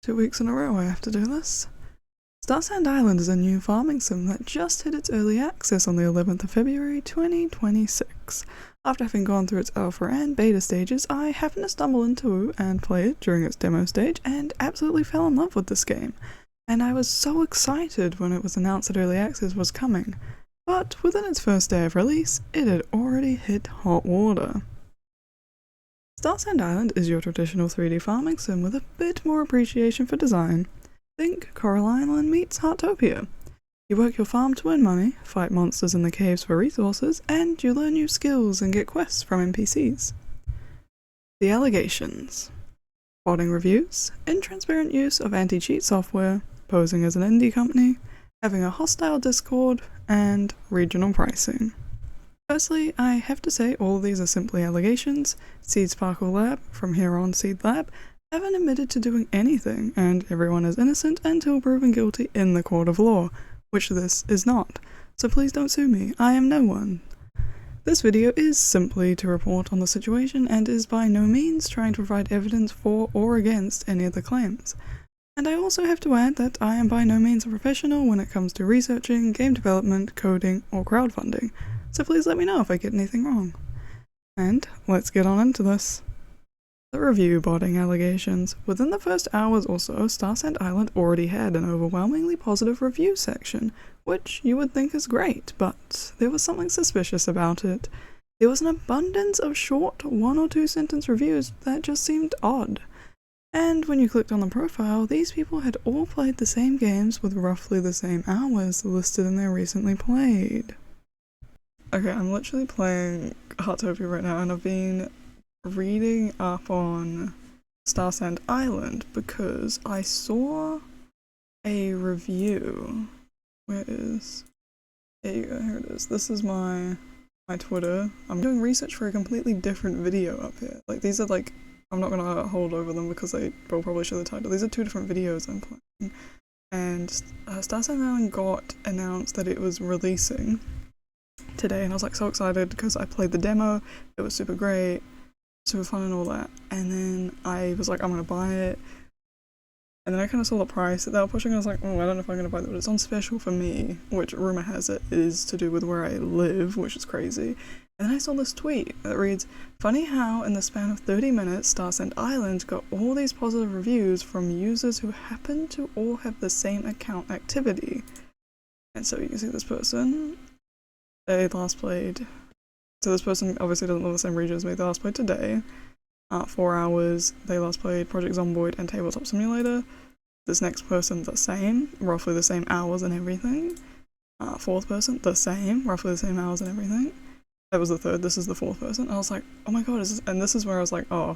2 weeks in a row I have to do this. Starsand Island is a new farming sim that just hit its early access on the 11th of February 2026. After having gone through its alpha and beta stages, I happened to stumble into and play it during its demo stage and absolutely fell in love with this game. And I was so excited when it was announced that early access was coming. But within its first day of release, it had already hit hot water. Starsand Island is your traditional 3D farming sim with a bit more appreciation for design. Think Coral Island meets Heartopia. You work your farm to earn money, fight monsters in the caves for resources, and you learn new skills and get quests from NPCs. The Allegations. Botting reviews, intransparent use of anti-cheat software, posing as an indie company, having a hostile Discord, and regional pricing. Firstly, I have to say all of these are simply allegations. Seed Sparkle Lab, from here on Seed Lab, haven't admitted to doing anything, and everyone is innocent until proven guilty in the court of law, which this is not. So please don't sue me, I am no one. This video is simply to report on the situation and is by no means trying to provide evidence for or against any of the claims. And I also have to add that I am by no means a professional when it comes to researching, game development, coding, or crowdfunding, so please let me know if I get anything wrong. And let's get on into this. The review botting allegations. Within the first hours or so, Starsand Island already had an overwhelmingly positive review section, which you would think is great, but there was something suspicious about it. There was an abundance of short 1 or 2 sentence reviews that just seemed odd. And when you clicked on the profile, these people had all played the same games with roughly the same hours listed in their recently played. Okay, I'm literally playing Heartopia right now, and I've been reading up on Starsand Island because I saw a review. Where is? There you go, here it is. This is my Twitter. I'm doing research for a completely different video up here. Like, these are like, I'm not gonna hold over them because I will probably show the title. These are 2 different videos I'm playing. And Starsand Island got announced that it was releasing today, and I was like so excited because I played the demo, it was super great, super fun and all that, and then I was like, I'm gonna buy it, and then I kind of saw the price that they were pushing, and I was like, oh, I don't know if I'm gonna buy that, but it's on special for me, which rumor has it is to do with where I live, which is crazy. And then I saw this tweet that reads, funny how in the span of 30 minutes Starsand Island got all these positive reviews from users who happen to all have the same account activity. And so you can see this person, they last played, so this person obviously doesn't live in the same region as me, they last played today, 4 hours, they last played Project Zomboid and Tabletop Simulator. This next person, the same, roughly the same hours and everything. 4th person, the same, roughly the same hours and everything. That was the 3rd, this is the 4th person. I was like, oh my god, and this is where I was like, oh,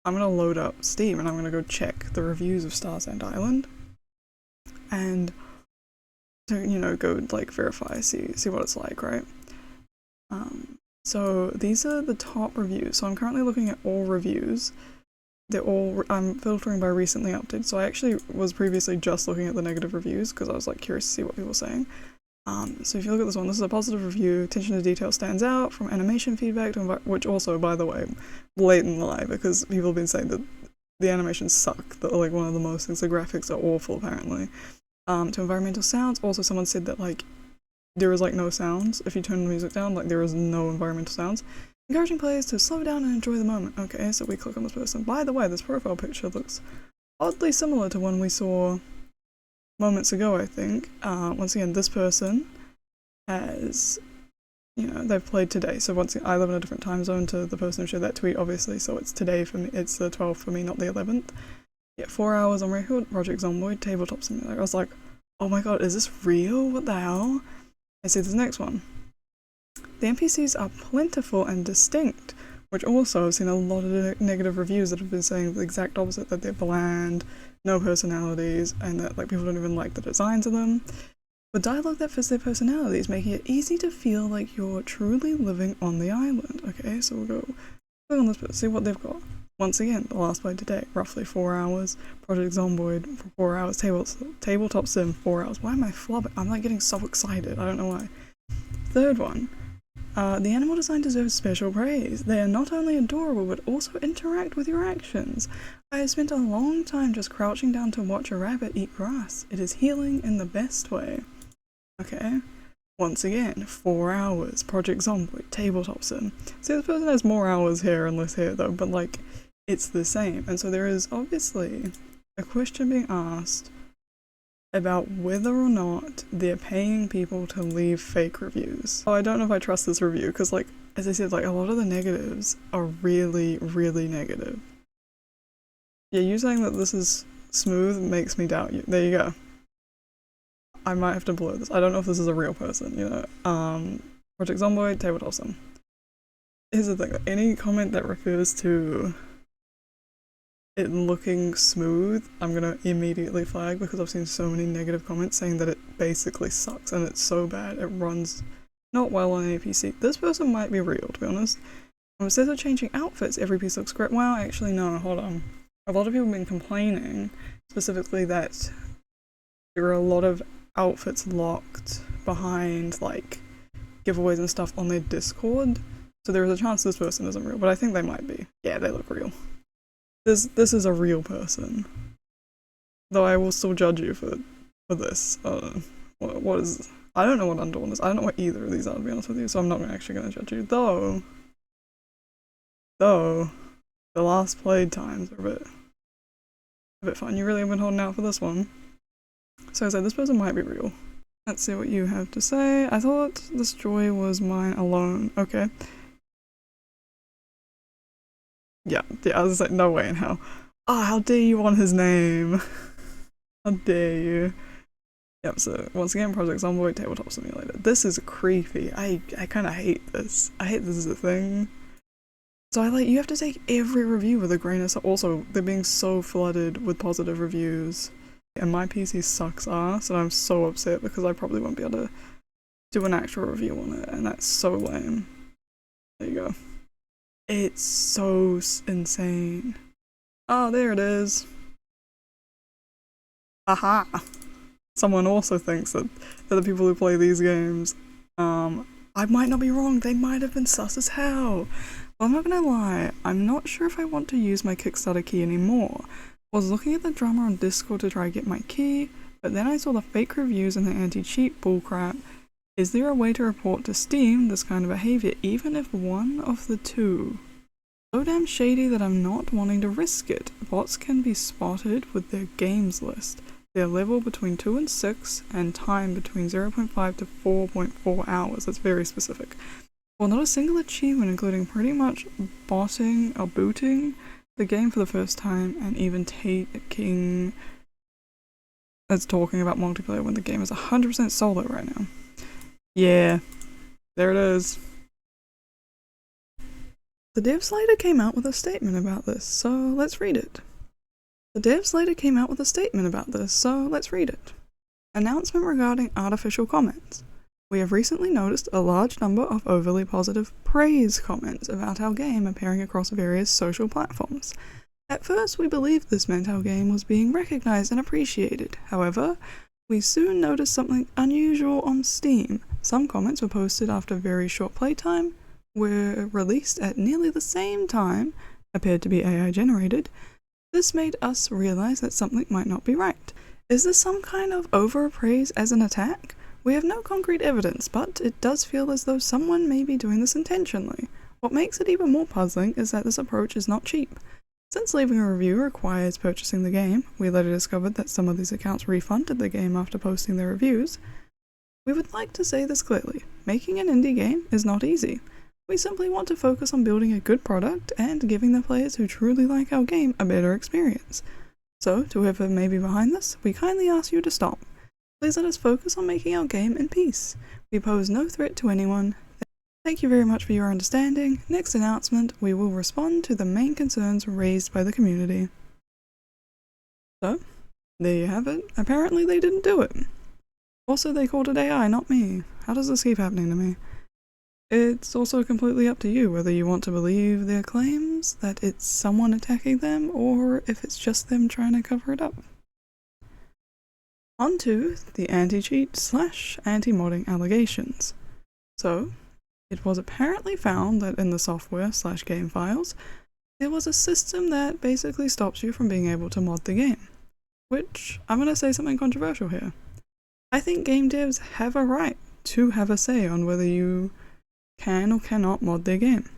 I'm gonna load up Steam and I'm gonna go check the reviews of Starsand Island. And to, you know, go like verify, see what it's like, right? So these are the top reviews. So I'm currently looking at all reviews. They're all, I'm filtering by recently updated. So I actually was previously just looking at the negative reviews because I was like curious to see what people were saying. So if you look at this one, this is a positive review. Attention to detail stands out from animation feedback to which also, by the way, blatant lie, because people have been saying that the animations suck. That like one of the most things, the graphics are awful apparently. To environmental sounds, also someone said that like there is like no sounds. If you turn the music down, like there is no environmental sounds. Encouraging players to slow down and enjoy the moment. Okay, so we click on this person. By the way, this profile picture looks oddly similar to one we saw moments ago, I think. Once again, this person has, you know, they've played today. So once again, I live in a different time zone to the person who shared that tweet, obviously, so it's today for me, it's the 12th for me, not the 11th. Yeah, 4 hours on record, Project Zomboid, Tabletop Simulator. I was like, oh my god, is this real? What the hell? And see this next one. The NPCs are plentiful and distinct, which also I've seen a lot of negative reviews that have been saying the exact opposite, that they're bland, no personalities, and that like people don't even like the designs of them. But dialogue that fits their personalities, making it easy to feel like you're truly living on the island. Okay, so we'll go click on this bit, see what they've got. Once again, the last play today, roughly 4 hours. Project Zomboid for 4 hours. Tabletop Sim 4 hours. Why am I flubbing? I'm like getting so excited. I don't know why. 3rd one. The animal design deserves special praise. They are not only adorable, but also interact with your actions. I have spent a long time just crouching down to watch a rabbit eat grass. It is healing in the best way. Okay. Once again, 4 hours. Project Zombie, Tabletop Sim. See, this person has more hours here and less here though, but like, it's the same. And so there is obviously a question being asked about whether or not they're paying people to leave fake reviews. Oh, I don't know if I trust this review, because like, as I said, like a lot of the negatives are really, really negative. Yeah, you saying that this is smooth makes me doubt you. There you go. I might have to blur this. I don't know if this is a real person, you know. Project Zomboid, Tabletop Sim. Here's the thing, any comment that refers to it looking smooth, I'm gonna immediately flag, because I've seen so many negative comments saying that it basically sucks and it's so bad it runs not well on any PC. This person might be real, to be honest. Instead of changing outfits, every piece looks great. Wow, actually no, hold on. A lot of people have been complaining, specifically that there are a lot of outfits locked behind like giveaways and stuff on their Discord, so there is a chance this person isn't real, but I think they might be. Yeah, they look real. This is a real person, though I will still judge you for this. What is, I don't know what Undawn is. I don't know what either of these are, to be honest with you, so I'm not actually going to judge you. Though the last played times are a bit fun. You really have been holding out for this one. So I said this person might be real. Let's see what you have to say. I thought this joy was mine alone. Okay. Yeah, I was like, no way in hell. Oh, how dare you want his name? How dare you? Yep, so once again, Project Zomboid, Tabletop Simulator. This is creepy. I kind of hate this. I hate this as a thing. So you have to take every review with a grain of salt. Also, they're being so flooded with positive reviews. And my PC sucks ass, and I'm so upset because I probably won't be able to do an actual review on it, and that's so lame. There you go. It's so insane. Oh, there it is. Aha! Someone also thinks that the people who play these games, I might not be wrong, they might have been sus as hell. But I'm not gonna lie, I'm not sure if I want to use my Kickstarter key anymore. I was looking at the drama on Discord to try to get my key, but then I saw the fake reviews and the anti-cheat bullcrap. Is there a way to report to Steam this kind of behavior, even if one of the two? So damn shady that I'm not wanting to risk it. Bots can be spotted with their games list, their level between 2 and 6, and time between 0.5 to 4.4 hours. That's very specific. Well, not a single achievement, including pretty much botting or booting the game for the first time, and even taking that's talking about multiplayer when the game is 100% solo right now. Yeah, there it is. The devs later came out with a statement about this, so let's read it. Announcement regarding artificial comments. We have recently noticed a large number of overly positive praise comments about our game appearing across various social platforms. At first, we believed this meant our game was being recognized and appreciated. However, we soon noticed something unusual on Steam. Some comments were posted after very short playtime, were released at nearly the same time, appeared to be AI generated. This made us realize that something might not be right. Is this some kind of overpraise as an attack? We have no concrete evidence, but it does feel as though someone may be doing this intentionally. What makes it even more puzzling is that this approach is not cheap. Since leaving a review requires purchasing the game, we later discovered that some of these accounts refunded the game after posting their reviews. We would like to say this clearly. Making an indie game is not easy. We simply want to focus on building a good product and giving the players who truly like our game a better experience. So, to whoever may be behind this, we kindly ask you to stop. Please let us focus on making our game in peace. We pose no threat to anyone. Thank you very much for your understanding. Next announcement, we will respond to the main concerns raised by the community. So, there you have it. Apparently they didn't do it. Also, they called it AI, not me. How does this keep happening to me? It's also completely up to you whether you want to believe their claims that it's someone attacking them or if it's just them trying to cover it up. On to the anti-cheat / anti-modding allegations. So, It was apparently found that in the software/game files, there was a system that basically stops you from being able to mod the game. Which, I'm going to say something controversial here. I think game devs have a right to have a say on whether you can or cannot mod their game.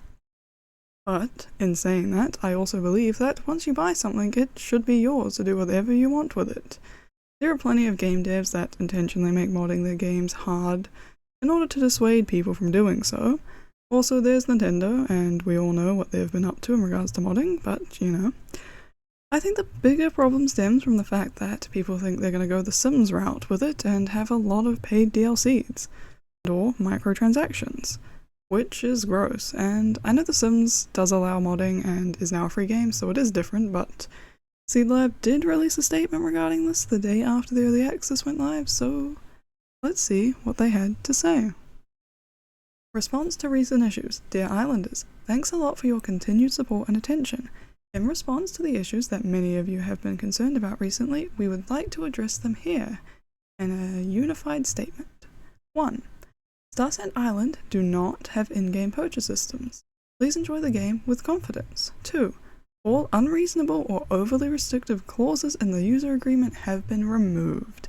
But, in saying that, I also believe that once you buy something, it should be yours to do whatever you want with it. There are plenty of game devs that intentionally make modding their games hard in order to dissuade people from doing so. Also, there's Nintendo, and we all know what they've been up to in regards to modding, but, you know. I think the bigger problem stems from the fact that people think they're going to go the Sims route with it and have a lot of paid DLCs, or microtransactions, which is gross. And I know The Sims does allow modding and is now a free game, so it is different, but Seed Lab did release a statement regarding this the day after the early access went live, so let's see what they had to say. Response to recent issues. Dear Islanders, thanks a lot for your continued support and attention. In response to the issues that many of you have been concerned about recently, we would like to address them here in a unified statement. 1. Starsand Island do not have in-game purchase systems. Please enjoy the game with confidence. 2. All unreasonable or overly restrictive clauses in the user agreement have been removed.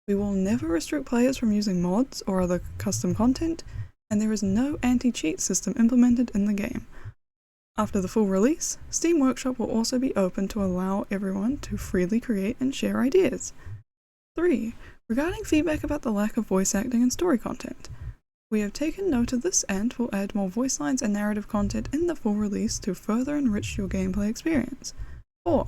We will never restrict players from using mods or other custom content, and there is no anti-cheat system implemented in the game. After the full release, Steam Workshop will also be open to allow everyone to freely create and share ideas. 3. Regarding feedback about the lack of voice acting and story content, we have taken note of this and will add more voice lines and narrative content in the full release to further enrich your gameplay experience. 4.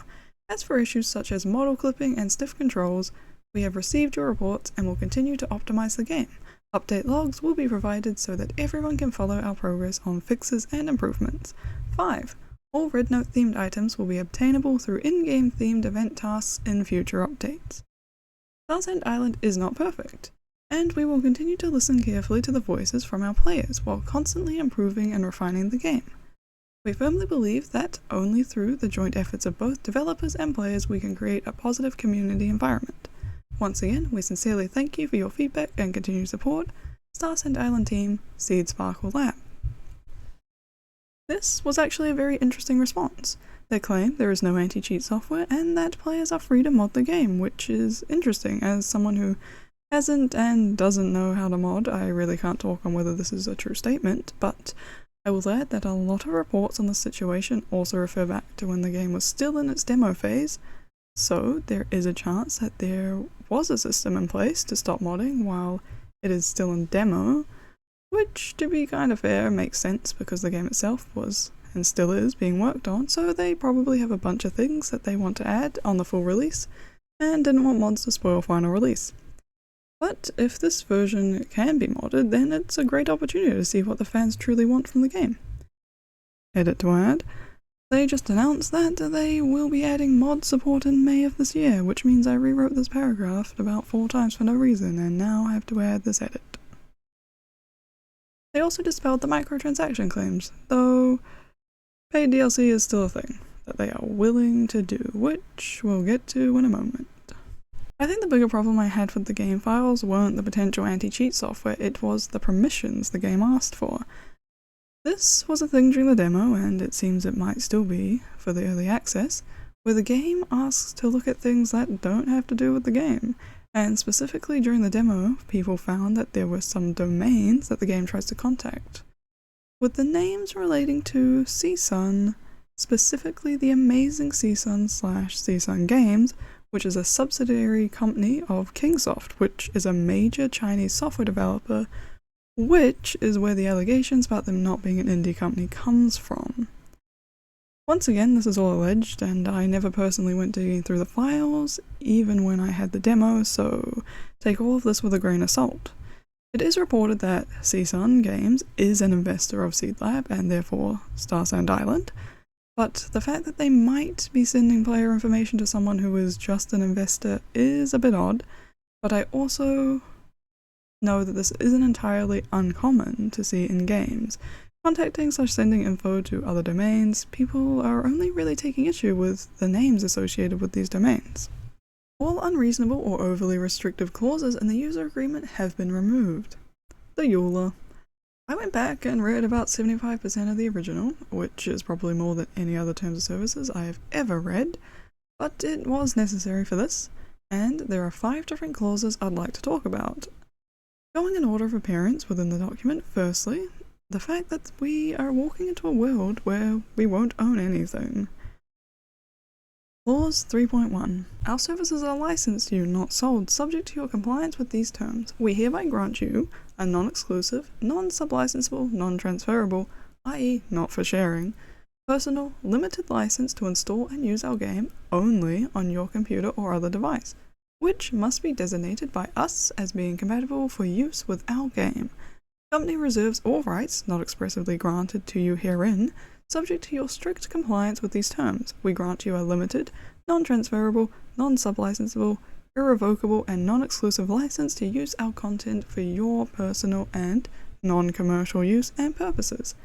As for issues such as model clipping and stiff controls, we have received your reports and will continue to optimize the game. Update logs will be provided so that everyone can follow our progress on fixes and improvements. 5. All Red Note themed items will be obtainable through in-game themed event tasks in future updates. Starsand Island is not perfect, and we will continue to listen carefully to the voices from our players while constantly improving and refining the game. We firmly believe that only through the joint efforts of both developers and players we can create a positive community environment. Once again, we sincerely thank you for your feedback and continued support. Starsand Island team, Seed Sparkle Lab. This was actually a very interesting response. They claim there is no anti-cheat software and that players are free to mod the game, which is interesting. As someone who hasn't and doesn't know how to mod, I really can't talk on whether this is a true statement, but I will add that a lot of reports on the situation also refer back to when the game was still in its demo phase, so there is a chance that there was a system in place to stop modding while it is still in demo, which, to be kind of fair, makes sense because the game itself was, and still is, being worked on, so they probably have a bunch of things that they want to add on the full release, and didn't want mods to spoil final release. But if this version can be modded, then it's a great opportunity to see what the fans truly want from the game. Edit to add. They just announced that they will be adding mod support in May of this year, which means I rewrote this paragraph about 4 times for no reason, and now I have to add this edit. They also dispelled the microtransaction claims, though paid DLC is still a thing that they are willing to do, which we'll get to in a moment. I think the bigger problem I had with the game files weren't the potential anti-cheat software, it was the permissions the game asked for. This was a thing during the demo, and it seems it might still be for the early access, where the game asks to look at things that don't have to do with the game, and specifically during the demo, people found that there were some domains that the game tries to contact, with the names relating to CSUN, specifically the Amazing CSUN/CSUN Games, which is a subsidiary company of Kingsoft, which is a major Chinese software developer, which is where the allegations about them not being an indie company comes from. Once again, this is all alleged, and I never personally went digging through the files, even when I had the demo, so take all of this with a grain of salt. It is reported that CSUN Games is an investor of Seed Lab, and therefore Starsand Island, but the fact that they might be sending player information to someone who is just an investor is a bit odd, but I also know that this isn't entirely uncommon to see in games. Contacting/sending info to other domains, people are only really taking issue with the names associated with these domains. All unreasonable or overly restrictive clauses in the user agreement have been removed. The EULA. I went back and read about 75% of the original, which is probably more than any other terms of services I have ever read, but it was necessary for this, and there are 5 different clauses I'd like to talk about. Going in order of appearance within the document, firstly, the fact that we are walking into a world where we won't own anything. Clause 3.1. Our services are licensed to you, not sold, subject to your compliance with these terms. We hereby grant you a non-exclusive, non-sublicensable, non-transferable, i.e. not for sharing, personal, limited license to install and use our game only on your computer or other device, which must be designated by us as being compatible for use with our game. Company reserves all rights not expressly granted to you herein, subject to your strict compliance with these terms. We grant you a limited, non-transferable, non-sublicensable, irrevocable, and non-exclusive license to use our content for your personal and non-commercial use and purposes.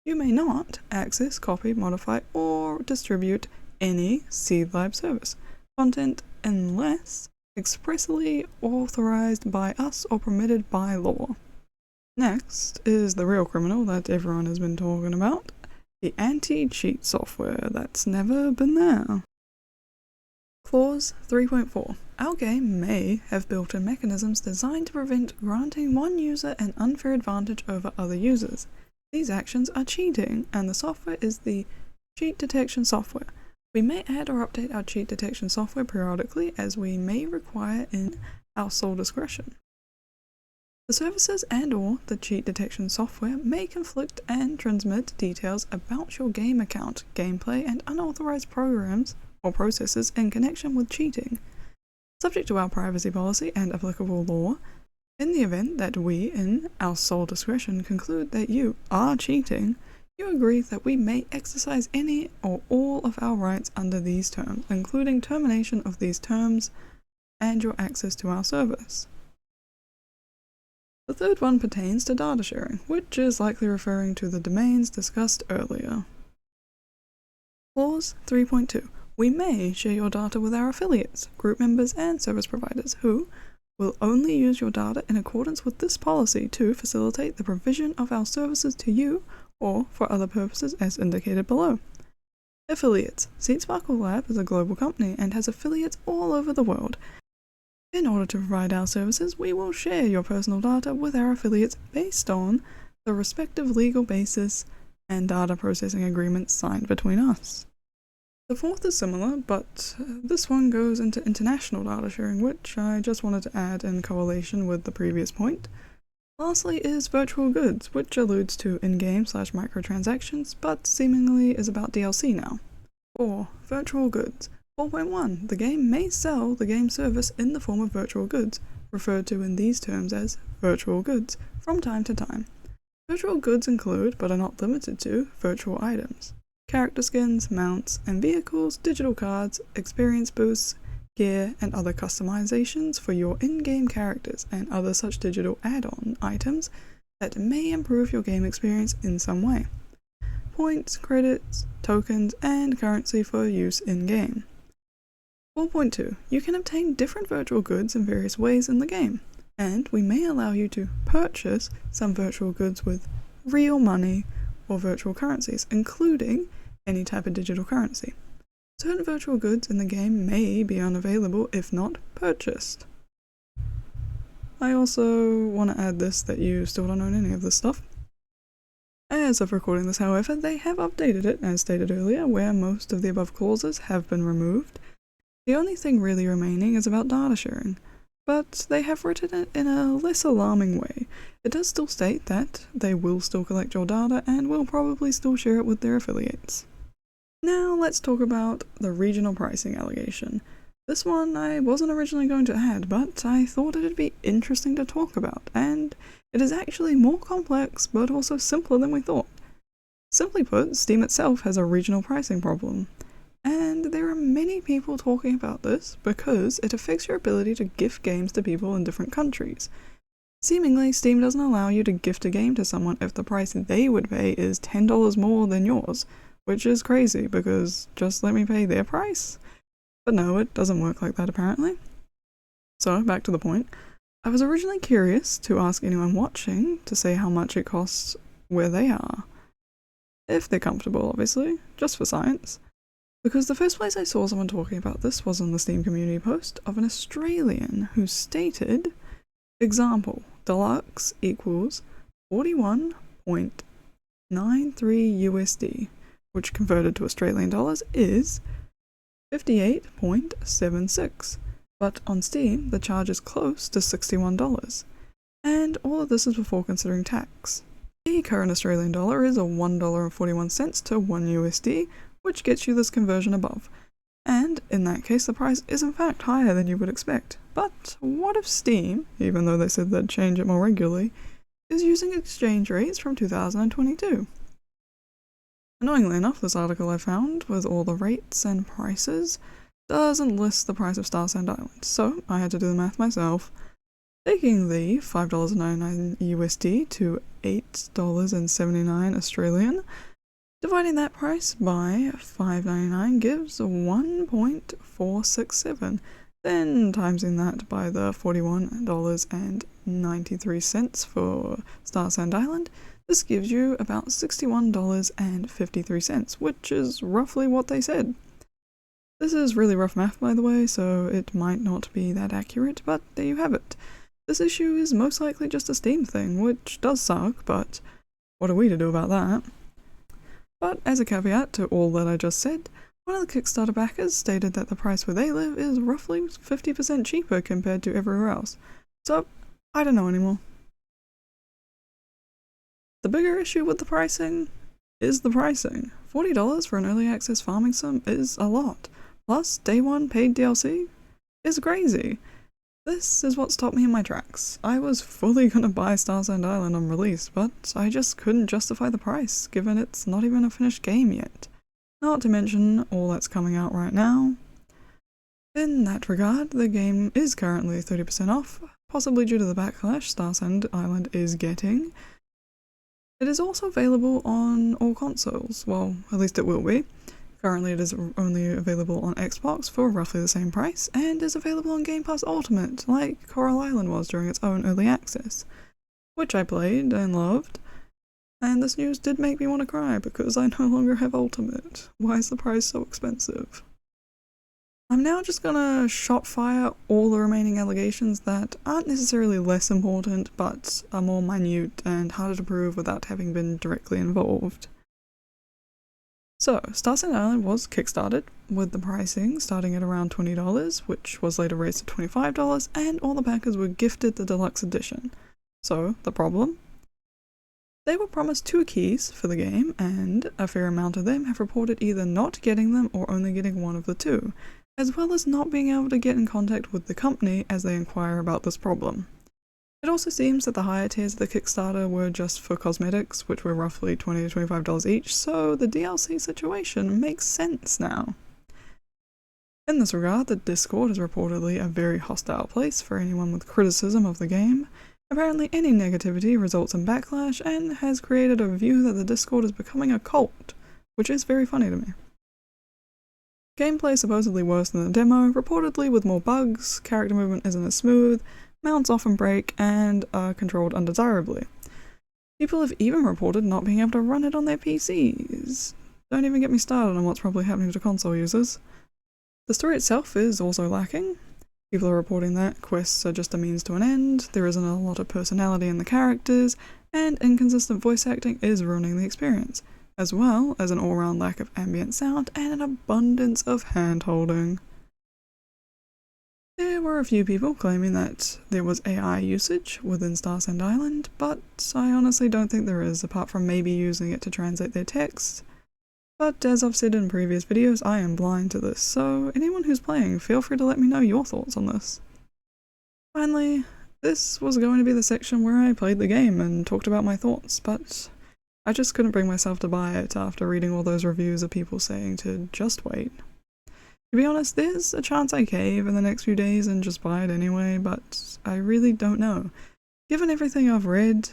You may not access, copy, modify, or distribute any Seed Lab service content unless expressly authorized by us or permitted by law. Next is the real criminal that everyone has been talking about, the anti-cheat software that's never been there. Clause 3.4. Our game may have built-in mechanisms designed to prevent granting one user an unfair advantage over other users. These actions are cheating, and the software is the cheat detection software. We may add or update our cheat detection software periodically as we may require in our sole discretion. The services and/or the cheat detection software may conflict and transmit details about your game account, gameplay, and unauthorized programs or processes in connection with cheating. Subject to our privacy policy and applicable law, in the event that we, in our sole discretion, conclude that you are cheating, you agree that we may exercise any or all of our rights under these terms, including termination of these terms and your access to our service. The third one pertains to data sharing, which is likely referring to the domains discussed earlier. Clause 3.2. We may share your data with our affiliates, group members, and service providers who will only use your data in accordance with this policy to facilitate the provision of our services to you or for other purposes as indicated below. Affiliates. Seed Sparkle Lab is a global company and has affiliates all over the world. In order to provide our services, we will share your personal data with our affiliates based on the respective legal basis and data processing agreements signed between us. The fourth is similar, but this one goes into international data sharing, which I just wanted to add in correlation with the previous point. Lastly is virtual goods, which alludes to in-game/microtransactions, but seemingly is about DLC now. 4. Virtual goods. 4.1. The game may sell the game service in the form of virtual goods, referred to in these terms as virtual goods, from time to time. Virtual goods include, but are not limited to, virtual items. Character skins, mounts, and vehicles, digital cards, experience boosts, gear, and other customizations for your in-game characters, and other such digital add-on items that may improve your game experience in some way. Points, credits, tokens, and currency for use in-game. 4.2. You can obtain different virtual goods in various ways in the game, and we may allow you to purchase some virtual goods with real money or virtual currencies, including any type of digital currency. Certain virtual goods in the game may be unavailable if not purchased. I also want to add this that you still don't own any of this stuff. As of recording this, however, they have updated it, as stated earlier, where most of the above clauses have been removed. The only thing really remaining is about data sharing, but they have written it in a less alarming way. It does still state that they will still collect your data and will probably still share it with their affiliates. Now let's talk about the regional pricing allegation. This one I wasn't originally going to add, but I thought it'd be interesting to talk about, and it is actually more complex but also simpler than we thought. Simply put, Steam itself has a regional pricing problem. And there are many people talking about this because it affects your ability to gift games to people in different countries. Seemingly, Steam doesn't allow you to gift a game to someone if the price they would pay is $10 more than yours, which is crazy because just let me pay their price? But no, it doesn't work like that apparently. So, back to the point. I was originally curious to ask anyone watching to say how much it costs where they are. If they're comfortable, obviously, just for science. Because the first place I saw someone talking about this was on the Steam community post of an Australian who stated, example, deluxe equals 41.93 USD, which converted to Australian dollars is 58.76. But on Steam, the charge is close to $61. And all of this is before considering tax. The current Australian dollar is a $1.41 to 1 USD, which gets you this conversion above. And in that case, the price is in fact higher than you would expect. But what if Steam, even though they said they'd change it more regularly, is using exchange rates from 2022? Annoyingly enough, this article I found, with all the rates and prices, doesn't list the price of Starsand Island, so I had to do the math myself. Taking the $5.99 USD to $8.79 Australian, dividing that price by $5.99 gives 1.467. Then timesing that by the $41.93 for Starsand Island, this gives you about $61.53, which is roughly what they said. This is really rough math, by the way, so it might not be that accurate, but there you have it. This issue is most likely just a Steam thing, which does suck, but what are we to do about that? But as a caveat to all that I just said, one of the Kickstarter backers stated that the price where they live is roughly 50% cheaper compared to everywhere else. So, I don't know anymore. The bigger issue with the pricing is the pricing. $40 for an early access farming sim is a lot. Plus, day one paid DLC is crazy. This is what stopped me in my tracks. I was fully gonna buy Starsand Island on release, but I just couldn't justify the price, given it's not even a finished game yet. Not to mention all that's coming out right now. In that regard, the game is currently 30% off, possibly due to the backlash Starsand Island is getting. It is also available on all consoles, well, at least it will be. Currently it is only available on Xbox for roughly the same price, and is available on Game Pass Ultimate, like Coral Island was during its own early access, which I played and loved. And this news did make me want to cry, because I no longer have Ultimate. Why is the price so expensive? I'm now just gonna shot fire all the remaining allegations that aren't necessarily less important, but are more minute and harder to prove without having been directly involved. So, Starsand Island was kickstarted, with the pricing starting at around $20, which was later raised to $25, and all the backers were gifted the deluxe edition. So, the problem? They were promised 2 keys for the game, and a fair amount of them have reported either not getting them or only getting one of the 2, as well as not being able to get in contact with the company as they inquire about this problem. It also seems that the higher tiers of the Kickstarter were just for cosmetics, which were roughly $20 to $25 each, so the DLC situation makes sense now. In this regard, the Discord is reportedly a very hostile place for anyone with criticism of the game. Apparently any negativity results in backlash, and has created a view that the Discord is becoming a cult, which is very funny to me. Gameplay is supposedly worse than the demo, reportedly with more bugs, character movement isn't as smooth, mounts often break, and are controlled undesirably. People have even reported not being able to run it on their PCs. Don't even get me started on what's probably happening to console users. The story itself is also lacking. People are reporting that quests are just a means to an end, there isn't a lot of personality in the characters, and inconsistent voice acting is ruining the experience, as well as an all-round lack of ambient sound and an abundance of hand-holding. There were a few people claiming that there was AI usage within Starsand Island, but I honestly don't think there is, apart from maybe using it to translate their text. But as I've said in previous videos, I am blind to this, so anyone who's playing, feel free to let me know your thoughts on this. Finally, this was going to be the section where I played the game and talked about my thoughts, but I just couldn't bring myself to buy it after reading all those reviews of people saying to just wait. To be honest, there's a chance I cave in the next few days and just buy it anyway, but I really don't know. Given everything I've read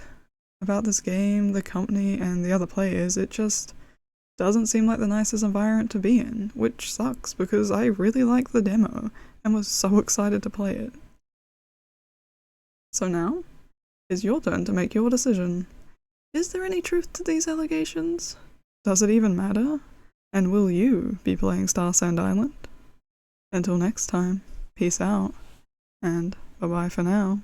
about this game, the company, and the other players, it just doesn't seem like the nicest environment to be in, which sucks because I really liked the demo and was so excited to play it. So now, it's your turn to make your decision. Is there any truth to these allegations? Does it even matter? And will you be playing Starsand Island? Until next time, peace out, and bye-bye for now.